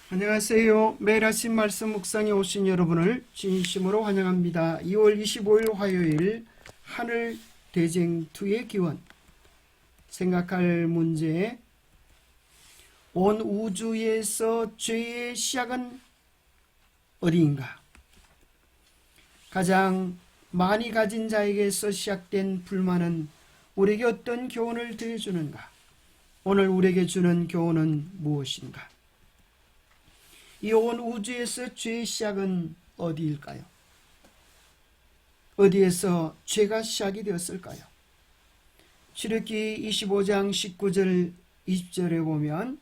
안녕하세요. 매일 아침 말씀 묵상에 오신 여러분을 진심으로 환영합니다. 2월 25일 화요일 하늘 대쟁투의 기원. 생각할 문제: 온 우주에서 죄의 시작은 어디인가? 가장 많이 가진 자에게서 시작된 불만은 우리에게 어떤 교훈을 더해주는가? 오늘 우리에게 주는 교훈은 무엇인가? 이 온 우주에서 죄의 시작은 어디일까요? 어디에서 죄가 시작이 되었을까요? 출애굽기 25장 19절 20절에 보면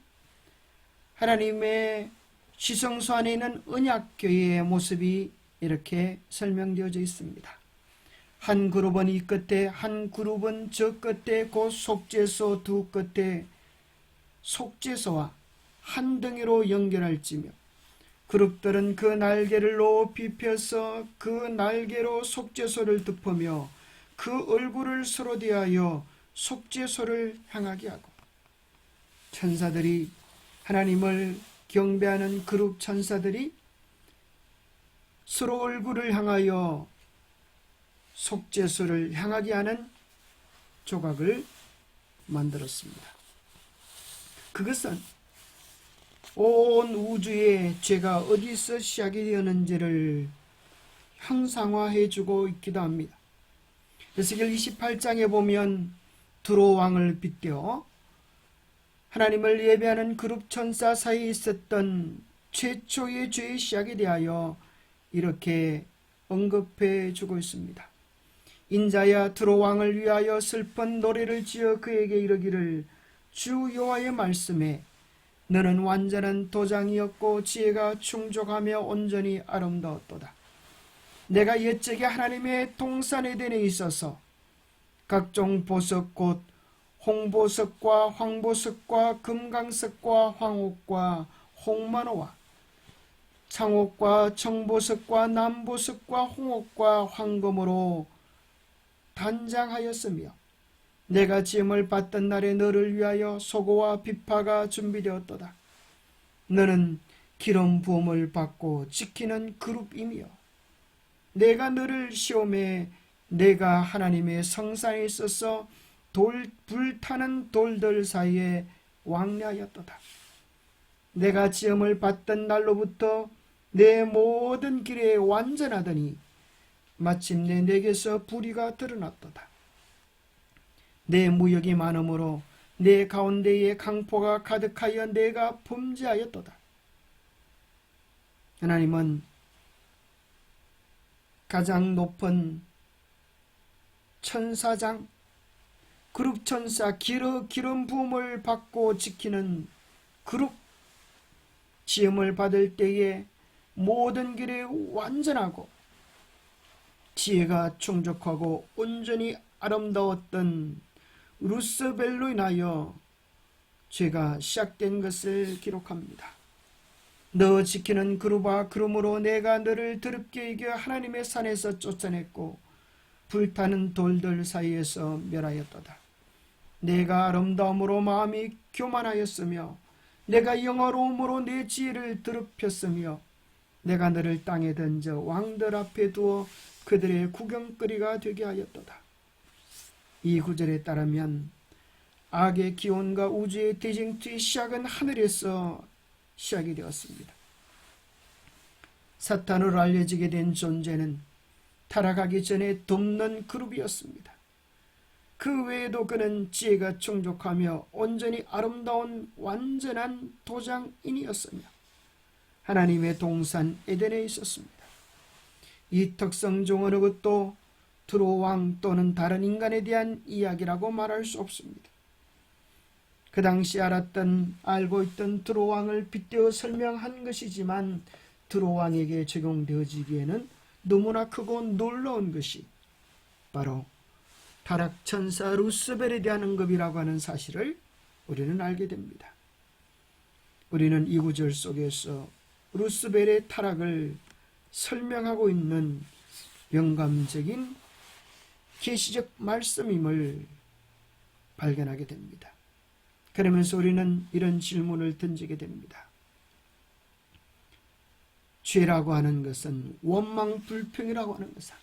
하나님의 지성소 안에 있는 언약궤의 모습이 이렇게 설명되어져 있습니다. 한 그룹은 이 끝에, 한 그룹은 저 끝에, 곧 속죄소 두 끝에 속죄소와 한 덩이로 연결할지며, 그룹들은 그 날개를 높이 펴서 그 날개로 속죄소를 덮으며 그 얼굴을 서로 대하여 속죄소를 향하게 하고, 천사들이, 하나님을 경배하는 그룹 천사들이 서로 얼굴을 향하여 속죄소를 향하게 하는 조각을 만들었습니다. 그것은 온 우주의 죄가 어디서 시작이 되었는지를 형상화해 주고 있기도 합니다. 에스겔 28장에 보면 두로 왕을 빗대어 하나님을 예배하는 그룹 천사 사이에 있었던 최초의 죄의 시작에 대하여 이렇게 언급해 주고 있습니다. 인자야, 두로 왕을 위하여 슬픈 노래를 지어 그에게 이르기를, 주 여호와의 말씀에 너는 완전한 도장이었고 지혜가 충족하며 온전히 아름다웠도다. 내가 옛적에 하나님의 동산 에덴에 있어서 각종 보석 곧 홍보석과 황보석과 금강석과 황옥과 홍만호와 창옥과 청보석과 남보석과 홍옥과 황금으로 단장하였으며, 내가 지음을 받던 날에 너를 위하여 소고와 비파가 준비되었도다. 너는 기름 부음을 받고 지키는 그룹이며, 내가 너를 시험해 내가 하나님의 성산에 있어서 불타는 돌들 사이에 왕래하였도다. 내가 지음을 받던 날로부터 내 모든 길에 완전하더니 마침내 내게서 불의가 드러났도다. 내 무역이 많으므로 내 가운데에 강포가 가득하여 내가 범죄하였도다. 하나님은 가장 높은 천사장, 그룹 천사, 기름 부음을 받고 지키는 그룹, 지음을 받을 때에 모든 길에 완전하고 지혜가 충족하고 온전히 아름다웠던 루스벨로 인하여 죄가 시작된 것을 기록합니다. 너 지키는 그룹아, 그러므로 내가 너를 더럽게 이겨 하나님의 산에서 쫓아냈고 불타는 돌들 사이에서 멸하였도다. 내가 아름다움으로 마음이 교만하였으며 내가 영화로움으로 내 지혜를 더럽혔으며 내가 너를 땅에 던져 왕들 앞에 두어 그들의 구경거리가 되게 하였도다. 이 구절에 따르면 악의 기원과 우주의 대쟁투의 시작은 하늘에서 시작이 되었습니다. 사탄으로 알려지게 된 존재는 타락하기 전에 돕는 그룹이었습니다. 그 외에도 그는 지혜가 충족하며 온전히 아름다운 완전한 도장인이었으며 하나님의 동산 에덴에 있었습니다. 이 특성 중 어느 것도 두로 왕 또는 다른 인간에 대한 이야기라고 말할 수 없습니다. 그 당시 알고 있던 두로 왕을 빗대어 설명한 것이지만 두로 왕에게 적용되어지기에는 너무나 크고 놀라운 것이 바로 타락천사 루스벨에 대한 언급이라고 하는 사실을 우리는 알게 됩니다. 우리는 이 구절 속에서 루스벨의 타락을 설명하고 있는 영감적인 계시적 말씀임을 발견하게 됩니다. 그러면서 우리는 이런 질문을 던지게 됩니다. 죄라고 하는 것은 원망 불평이라고 하는 것은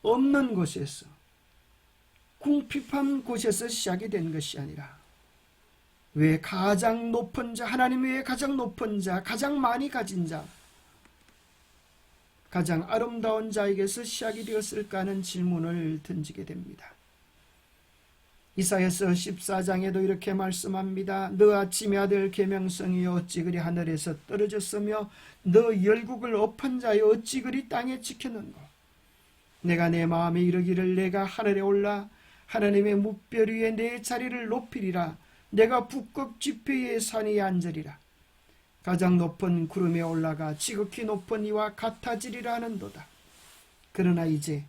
없는 곳에서 궁핍한 곳에서 시작이 된 것이 아니라 왜 가장 높은 자, 하나님 외에 가장 높은 자, 가장 많이 가진 자, 가장 아름다운 자에게서 시작이 되었을까 하는 질문을 던지게 됩니다. 이사야서 14장에도 이렇게 말씀합니다. 너 아침의 아들 계명성이여 어찌 그리 하늘에서 떨어졌으며 너 열국을 엎은 자여 어찌 그리 땅에 지켰는고. 내가 내 마음에 이르기를 내가 하늘에 올라 하나님의 뭇별 위에 내 자리를 높이리라. 내가 북극 지폐의 산 위에 앉으리라. 가장 높은 구름에 올라가 지극히 높은 이와 같아지리라 하는도다. 그러나 이제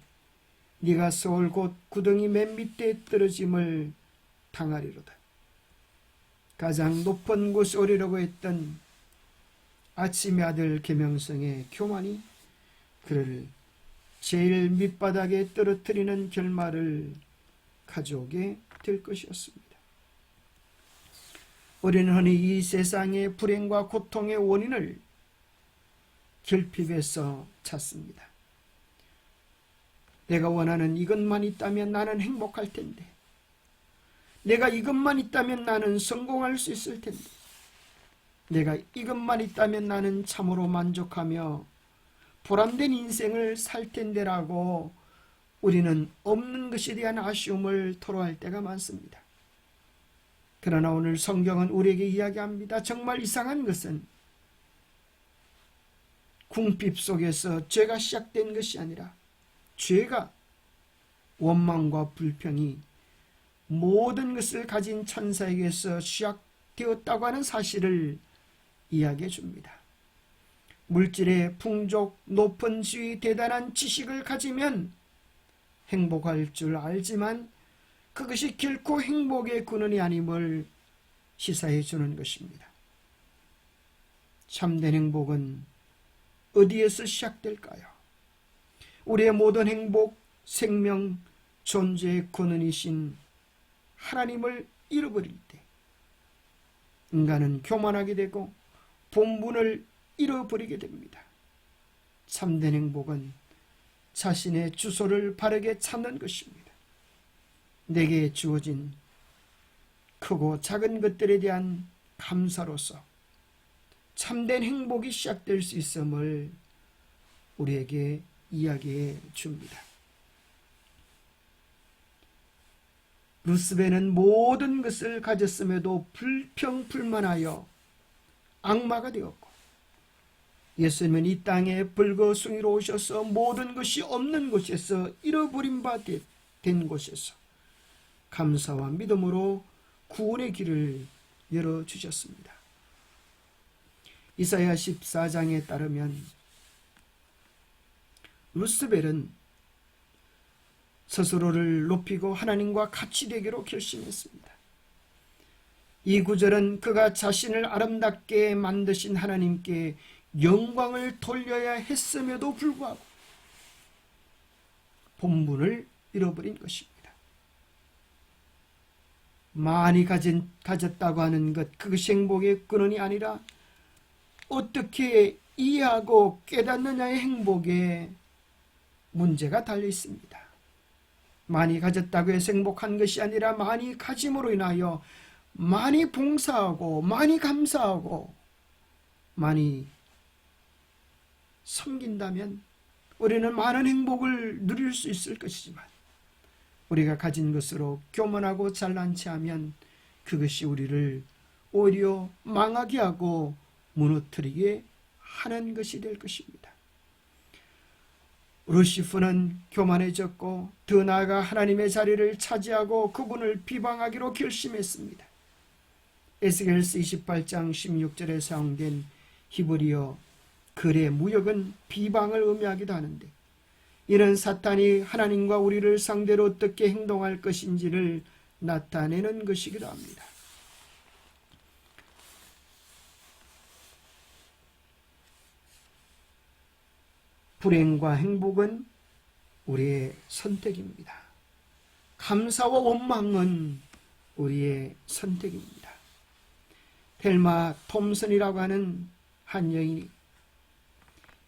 네가 서울 곧 구덩이 맨 밑에 떨어짐을 당하리로다. 가장 높은 곳에 오르려고 했던 아침의 아들 계명성의 교만이 그를 제일 밑바닥에 떨어뜨리는 결말을 가져오게 될 것이었습니다. 우리는 흔히 이 세상의 불행과 고통의 원인을 결핍에서 찾습니다. 내가 원하는 이것만 있다면 나는 행복할 텐데, 내가 이것만 있다면 나는 성공할 수 있을 텐데, 내가 이것만 있다면 나는 참으로 만족하며 보람된 인생을 살 텐데라고 우리는 없는 것에 대한 아쉬움을 토로할 때가 많습니다. 그러나 오늘 성경은 우리에게 이야기합니다. 정말 이상한 것은 궁핍 속에서 죄가 시작된 것이 아니라 죄가 원망과 불평이 모든 것을 가진 천사에게서 시작되었다고 하는 사실을 이야기해 줍니다. 물질의 풍족, 높은 지위, 대단한 지식을 가지면 행복할 줄 알지만 그것이 결코 행복의 근원이 아님을 시사해 주는 것입니다. 참된 행복은 어디에서 시작될까요? 우리의 모든 행복, 생명, 존재의 근원이신 하나님을 잃어버릴 때 인간은 교만하게 되고 본분을 잃어버리게 됩니다. 참된 행복은 자신의 주소를 바르게 찾는 것입니다. 내게 주어진 크고 작은 것들에 대한 감사로서 참된 행복이 시작될 수 있음을 우리에게 이야기해 줍니다. 루스벨은 모든 것을 가졌음에도 불평불만하여 악마가 되었고, 예수님은 이 땅에 불거숭이로 오셔서 모든 것이 없는 곳에서 잃어버린 바 된 곳에서 감사와 믿음으로 구원의 길을 열어주셨습니다. 이사야 14장에 따르면 루스벨은 스스로를 높이고 하나님과 같이 되기로 결심했습니다. 이 구절은 그가 자신을 아름답게 만드신 하나님께 영광을 돌려야 했음에도 불구하고 본분을 잃어버린 것입니다. 많이 가졌다고 하는 것, 그것이 행복의 근원이 아니라 어떻게 이해하고 깨닫느냐의 행복에 문제가 달려 있습니다. 많이 가졌다고 해서 행복한 것이 아니라 많이 가짐으로 인하여 많이 봉사하고 많이 감사하고 많이 섬긴다면 우리는 많은 행복을 누릴 수 있을 것이지만 우리가 가진 것으로 교만하고 잘난 체하면 그것이 우리를 오히려 망하게 하고 무너뜨리게 하는 것이 될 것입니다. 루시프는 교만해졌고 더 나아가 하나님의 자리를 차지하고 그분을 비방하기로 결심했습니다. 에스겔서 28장 16절에 사용된 히브리어 글의 무역은 비방을 의미하기도 하는데, 이는 사탄이 하나님과 우리를 상대로 어떻게 행동할 것인지를 나타내는 것이기도 합니다. 불행과 행복은 우리의 선택입니다. 감사와 원망은 우리의 선택입니다. 헬마 톰슨이라고 하는 한 여인이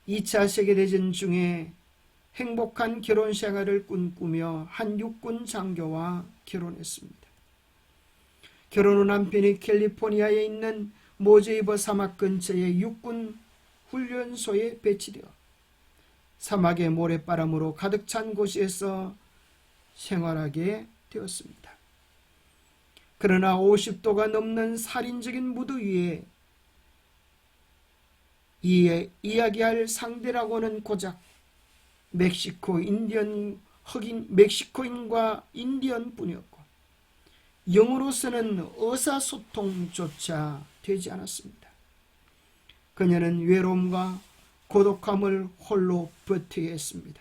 2차 세계대전 중에 행복한 결혼 생활을 꿈꾸며 한 육군 장교와 결혼했습니다. 결혼 후 남편이 캘리포니아에 있는 모제이버 사막 근처의 육군 훈련소에 배치되어 사막의 모래바람으로 가득 찬 곳에서 생활하게 되었습니다. 그러나 50도가 넘는 살인적인 무더위에 이야기할 상대라고는 고작 멕시코인과 인디언뿐이었고 영어로서는 의사소통조차 되지 않았습니다. 그녀는 외로움과 고독함을 홀로 버텨야 했습니다.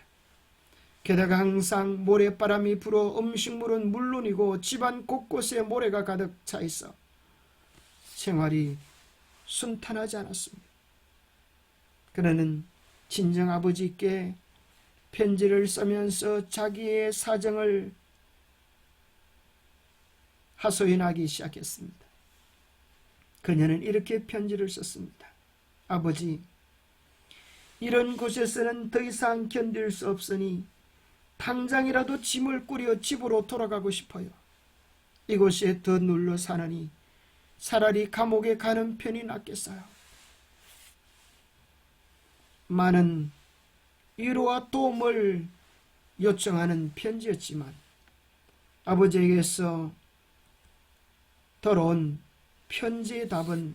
게다가 항상 모래바람이 불어 음식물은 물론이고 집안 곳곳에 모래가 가득 차 있어 생활이 순탄하지 않았습니다. 그는 친정아버지께 편지를 쓰면서 자기의 사정을 하소연하기 시작했습니다. 그녀는 이렇게 편지를 썼습니다. 아버지, 이런 곳에서는 더 이상 견딜 수 없으니 당장이라도 짐을 꾸려 집으로 돌아가고 싶어요. 이곳에 더 눌러 사느니 차라리 감옥에 가는 편이 낫겠어요. 많은 위로와 도움을 요청하는 편지였지만 아버지에게서 들어온 편지의 답은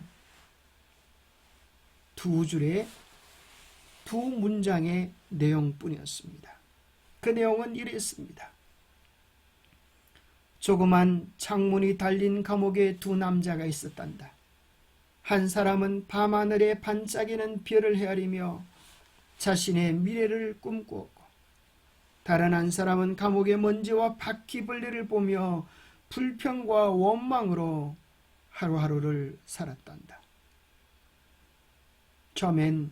두 문장의 내용뿐이었습니다. 그 내용은 이랬습니다. 조그만 창문이 달린 감옥에 두 남자가 있었단다. 한 사람은 밤하늘에 반짝이는 별을 헤아리며 자신의 미래를 꿈꾸었고 다른 한 사람은 감옥의 먼지와 바퀴벌레를 보며 불평과 원망으로 하루하루를 살았단다. 처음엔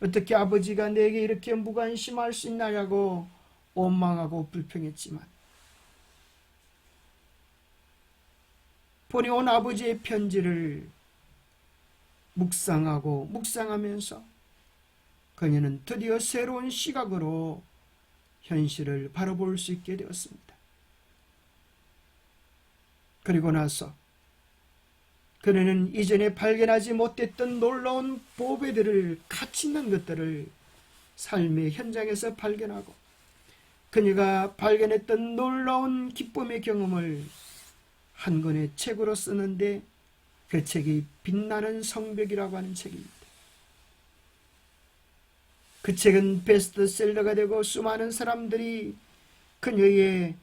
어떻게 아버지가 내게 이렇게 무관심할 수 있나라고 원망하고 불평했지만 보내온 아버지의 편지를 묵상하면서 그녀는 드디어 새로운 시각으로 현실을 바라볼 수 있게 되었습니다. 그리고 나서 그녀는 이전에 발견하지 못했던 놀라운 보배들을, 가치 있는 것들을 삶의 현장에서 발견하고 그녀가 발견했던 놀라운 기쁨의 경험을 한 권의 책으로 쓰는데 그 책이 빛나는 성벽이라고 하는 책입니다. 그 책은 베스트셀러가 되고 수많은 사람들이 그녀의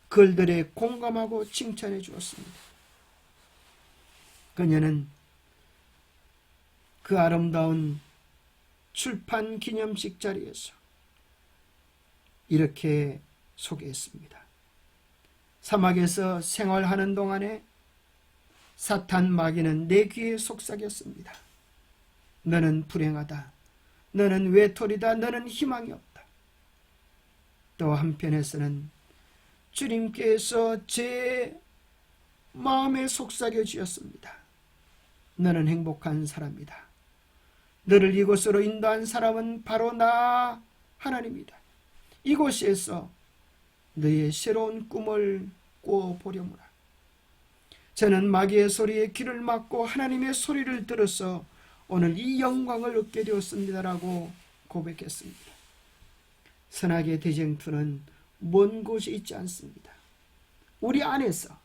글들에 공감하고 칭찬해 주었습니다. 그녀는 그 아름다운 출판 기념식 자리에서 이렇게 소개했습니다. 사막에서 생활하는 동안에 사탄 마귀는 내 귀에 속삭였습니다. 너는 불행하다. 너는 외톨이다. 너는 희망이 없다. 또 한편에서는 주님께서 제 마음에 속삭여 주셨습니다. 너는 행복한 사람이다. 너를 이곳으로 인도한 사람은 바로 나 하나님이다. 이곳에서 너의 새로운 꿈을 꾸어보려무라. 저는 마귀의 소리에 귀를 막고 하나님의 소리를 들어서 오늘 이 영광을 얻게 되었습니다라고 고백했습니다. 선악의 대쟁투는 먼 곳에 있지 않습니다. 우리 안에서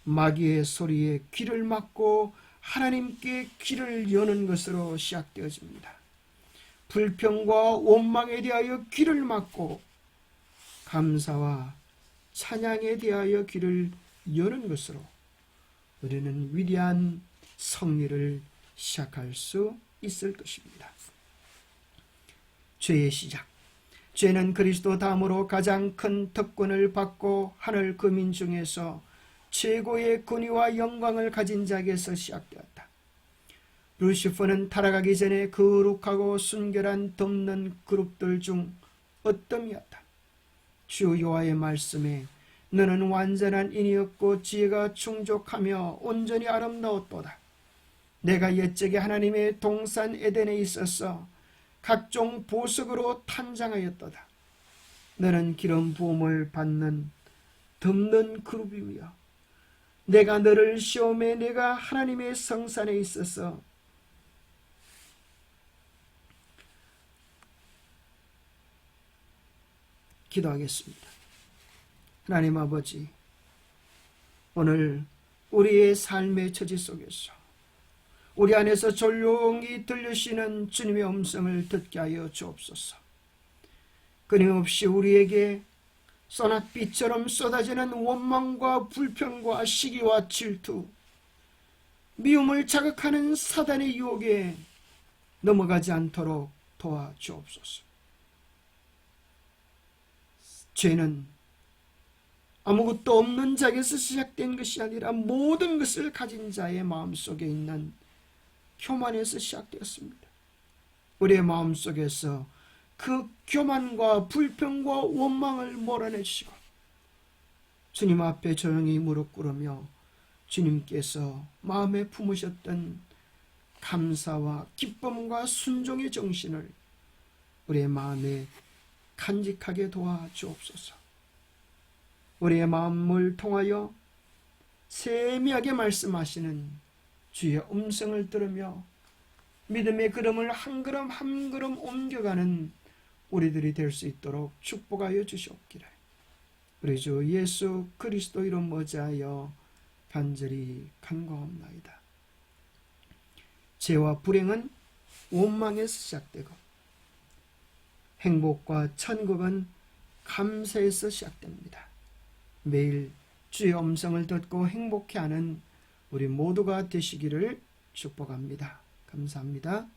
마귀의 소리에 귀를 막고 하나님께 귀를 여는 것으로 시작되어집니다. 불평과 원망에 대하여 귀를 막고 감사와 찬양에 대하여 귀를 여는 것으로 우리는 위대한 승리를 시작할 수 있을 것입니다. 죄의 시작. 죄는 그리스도 다음으로 가장 큰 특권을 받고 하늘 거민 중에서 최고의 권위와 영광을 가진 자에게서 시작되었다. 루시퍼는 타락하기 전에 거룩하고 순결한 덮는 그룹들 중 어떤 이었다. 주 여호와의 말씀에 너는 완전한 인이었고 지혜가 충족하며 온전히 아름다웠도다. 내가 옛적에 하나님의 동산 에덴에 있어서 각종 보석으로 탄장하였도다. 너는 기름 부음을 받는 덮는 그룹이며 내가 너를 시험해 내가 하나님의 성산에 있어서 기도하겠습니다. 하나님 아버지, 오늘 우리의 삶의 처지 속에서 우리 안에서 조용히 들리시는 주님의 음성을 듣게 하여 주옵소서. 끊임없이 우리에게 소낙비처럼 쏟아지는 원망과 불평과 시기와 질투, 미움을 자극하는 사단의 유혹에 넘어가지 않도록 도와주옵소서. 죄는 아무것도 없는 자에서 시작된 것이 아니라 모든 것을 가진 자의 마음속에 있는 교만에서 시작되었습니다. 우리의 마음속에서 그 교만과 불평과 원망을 몰아내시고 주님 앞에 조용히 무릎 꿇으며 주님께서 마음에 품으셨던 감사와 기쁨과 순종의 정신을 우리의 마음에 간직하게 도와주옵소서. 우리의 마음을 통하여 세미하게 말씀하시는 주의 음성을 들으며 믿음의 걸음을 한 걸음 한 걸음 옮겨가는 우리들이 될 수 있도록 축복하여 주시옵기를 우리 주 예수 그리스도 이름 머지하여 간절히 간구하옵나이다. 죄와 불행은 원망에서 시작되고 행복과 천국은 감사에서 시작됩니다. 매일 주의 음성을 듣고 행복해하는 우리 모두가 되시기를 축복합니다. 감사합니다.